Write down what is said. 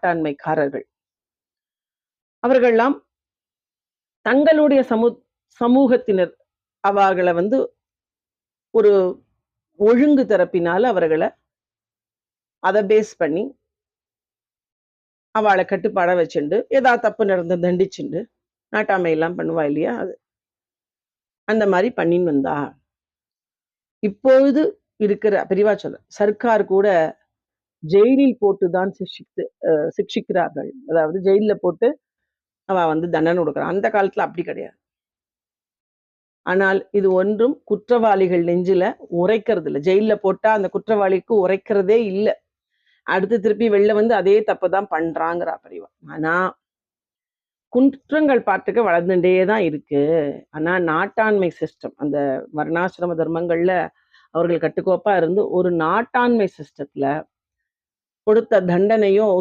நாட்டாண்மைக்காரர்கள். அவர்கள்லாம் தங்களுடைய சமூகத்தினர் அவர்களை வந்து ஒரு ஒழுங்கு தரப்பினால அவர்களை அதை பேஸ் பண்ணி அவளை கட்டுப்பாட வச்சுண்டு ஏதாவது தப்பு நடந்து தண்டிச்சுண்டு நாட்டாமை எல்லாம் பண்ணுவா இல்லையா, அது அந்த மாதிரி பண்ணின்னு வந்தா. இப்பொழுது இருக்கிற பெரியவா சொல்ல சர்க்கார் கூட ஜெயிலில் போட்டுதான் சிக்ஷிக்கிறார்கள். அதாவது ஜெயில போட்டு அவ வந்து தண்டனை கொடுக்குறான். அந்த காலத்துல அப்படி கிடையாது. ஆனால் இது ஒன்றும் குற்றவாளிகள் நெஞ்சில உரைக்கிறது இல்லை. ஜெயில போட்டா அந்த குற்றவாளிக்கு உரைக்கிறதே இல்லை. அடுத்து திருப்பி வெளில வந்து அதே தப்புதான் பண்றாங்கிறா பெரியவா. ஆனா குற்றங்கள் பாட்டுக்கு வளர்ந்துட்டே தான் இருக்கு. ஆனா நாட்டாண்மை சிஸ்டம், அந்த வர்ணாசிரம தர்மங்கள்ல அவர்கள் கட்டுக்கோப்பா இருந்து ஒரு நாட்டாண்மை சிஸ்டத்துல கொடுத்த தண்டனையும்